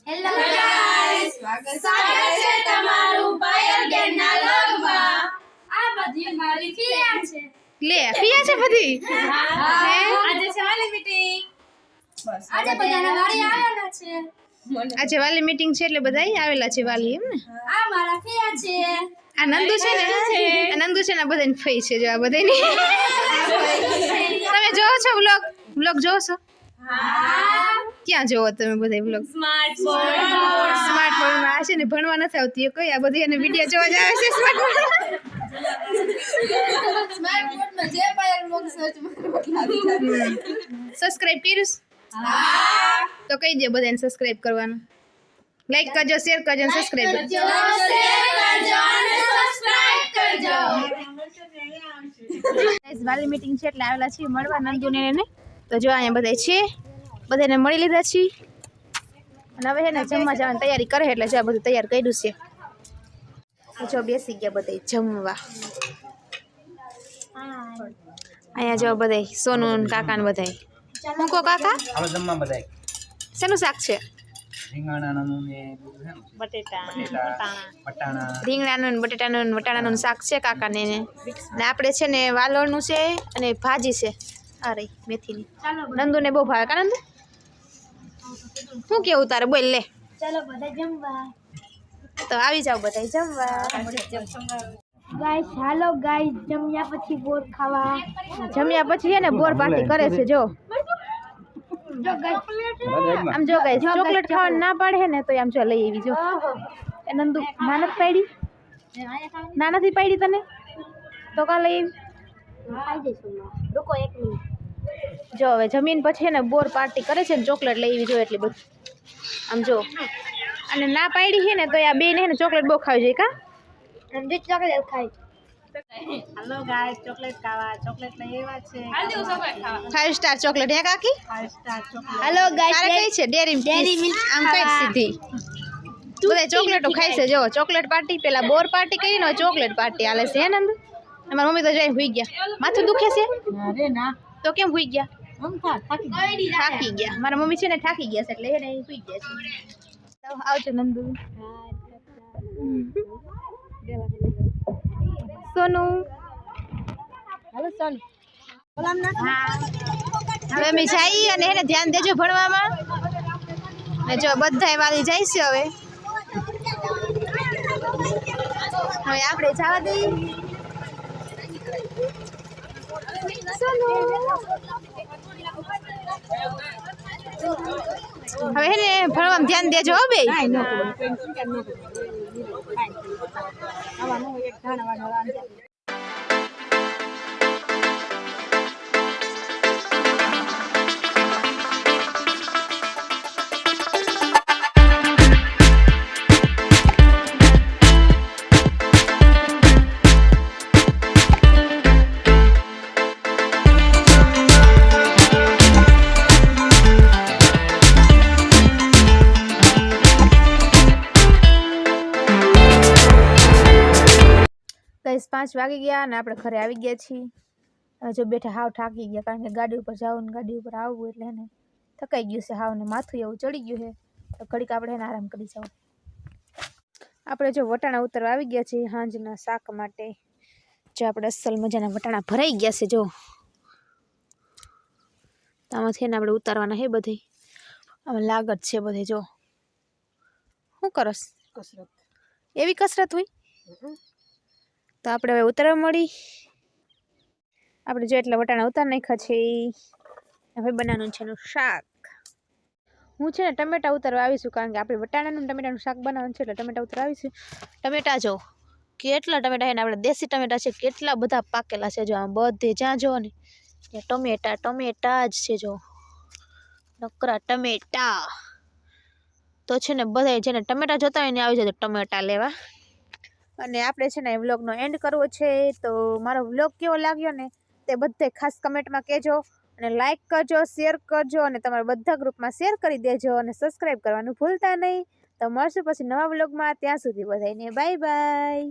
Hello guys, સ્વાગત છે તમારું પાયલ બેનના વ્લોગમાં. આ બધી મારી ફિયા છે. લે ફિયા છે બધી. આજે છે વાલી મીટિંગ. બસ આજે બધાના વાળી આવેલા છે. આજે વાલી મીટિંગ છે એટલે બધાય આવેલા છે વાલી એમ ને. આ મારા ફિયા છે. આ નંદુ છે ને, આ નંદુ છે ને, બધાની ફઈ છે જો આ બધાની. તમે જોવો છો વ્લોગ જોવો છો? હા. ક્યાં જોવો તમે બધા વ્લોગ? સ્માર્ટફોનમાં આ છે ને ભણવા નથી આવતી એ કોઈ આ બધી અને વિડિયો જોવા જ આવે છે સ્માર્ટફોનમાં જે પાયલ વ્લોગ સર્ચ સબસ્ક્રાઇબ કર્યું? હા. તો કહી દે બધાને સબસ્ક્રાઇબ કરવાનું. લાઈક કરજો, શેર કરજો અને સબસ્ક્રાઇબ કરજો. શેર કરજો અને સબસ્ક્રાઇબ કરજો. ગાઈસ વાલી મીટિંગ છે એટલે આવેલા છીએ મળવા નંદુને ને. તો જો અહીંયા બધા છે, બધાને મળી લીધા છીએ અને હવે છે ને જમવા જવાની તૈયારી કરે એટલે જો આ બધું તૈયાર કર્યું છે. જો બેસી ગયા બધા જમવા. અહીંયા જો બધા સોનુ ને કાકા ને બધા. હું કો કાકા હાલો જમવા બધાય. શેનું શાક છે? રીંગણાનું ને બટાણા રીંગણાનું ને બટેટાનું ને વટાણાનું શાક છે કાકાને ને આપણે છે ને વાલોળનું છે અને ભાજી છે અરે મેથીની. નંદુને બહુ ભાવે કા નંદુ? શું કેવું તારે બોલ લે. ચાલો બધા જમવા. તો આવી જાવ બધા જમવા. ગાઈસ હાલો ગાઈસ જમ્યા પછી બોર ખાવા. જમ્યા પછી છે ને બોર પાર્ટી કરે છે જો. જો ગાઈસ આમ જો ગાઈસ ચોકલેટ ખાવાનું ના પાડે ને તો આમ જો લઈ આવી જો. એ નંદુ ના નથી પાડી? ના નથી પાડી તને તો કા લઈ આવી? રૂકો એક મિનિટ. જો હવે જમીન પછી ને બોર પાર્ટી કરે છે ને ચોકલેટ લઈ આવી જો એટલી બધી આમ જો. અને ના પાડી છે ને તો આ બેને ને ચોકલેટ બહુ ખાવી જોઈએ કા? નંદુ ચોકલેટ ખાય. हेलो गाइस चॉकलेट खावा चॉकलेट लई આવ્યા છે 5 સ્ટાર ચોકલેટ હે કાકી? 5 સ્ટાર ચોકલેટ હાલો ગાઈસ તારે કઈ છે? ડેરી મિલ્ક આમ કઈ સીધી બધા ચોકલેટો ખાય છે જો. ચોકલેટ પાર્ટી પેલા બોર પાર્ટી કરીને ચોકલેટ પાર્ટી હાલે છે હે નંદુ? મારી મમ્મી તો જઈને હુઈ ગયા. માથું દુખે છે અરે ના તો કેમ હુઈ ગયા? આમ થાકી થાકી ગયા. મારા મમ્મી છે ને થાકી ગયા છે એટલે એને હુઈ ગયા છે. તો આવજો નંદુ. સોનુ હાલો ચાલ હવે અમે જઈએ અને એને ધ્યાન દેજો ભણવામાં. ને જો બધાય વાલી જાય છે હવે આપણે જવા દઈએ. હવે હે ને ભણવામાં ધ્યાન દેજો હો બે. ગાઈસ 5 વાગી ગયા અને આપણે ઘરે આવી ગયા છીએ. હવે જો બેઠા હાવ થાકી ગયા કારણ કે ગાડી ઉપર જવું ને ગાડી ઉપર આવવું એટલે એને થકાઈ ગયું છે હાવ ને માથું એવું ચડી ગયું છે તો ઘડીક આપણે એને આરામ કરી જાવ. આપણે જો વટાણા ઉતરવા આવી ગયા છીએ સાંજના શાક માટે. જો આપણે અસલ મજાના વટાણા ભરાઈ ગયા છે જો. તો આમાંથી એને આપણે ઉતારવાના હે બધે. આમાં લાગત છે બધે જો. શું કરસ? કસરત એવી કસરત હોય? તો આપણે હવે ઉતારવા મળી. આપણે જો એટલા વટાણા ઉતાર નાખ્યા છે. હવે બનાવવાનું છે એનું શાક. હું છે ને ટમેટા ઉતારવા આવીશું કારણ કે આપણે વટાણાનું ટમેટાનું શાક બનાવવાનું છે એટલે ટમેટા ઉતારવા આવીશું. ટમેટા જો કેટલા ટમેટા છે ને આપણે દેશી ટમેટા છે કેટલા બધા પાકેલા છે જો. આમ બધે જ્યાં જો ને ટમેટા જ છે જો. નકરા ટમેટા તો છે ને બધા જેને ટમેટા જોતા હોય ને આવી જાય ટમેટા લેવા. અને આપણે છે ને વ્લોગનો એન્ડ કરવો છે તો મારો વ્લોગ કેવો લાગ્યો ને તે બધે ખાસ કમેન્ટમાં કહેજો અને લાઈક કરજો, શેર કરજો અને તમારા બધા ગ્રુપમાં શેર કરી દેજો અને સબસ્ક્રાઈબ કરવાનું ભૂલતા નહીં. તો મળશું પછી નવા વ્લોગમાં. ત્યાં સુધી બધાને બાય બાય.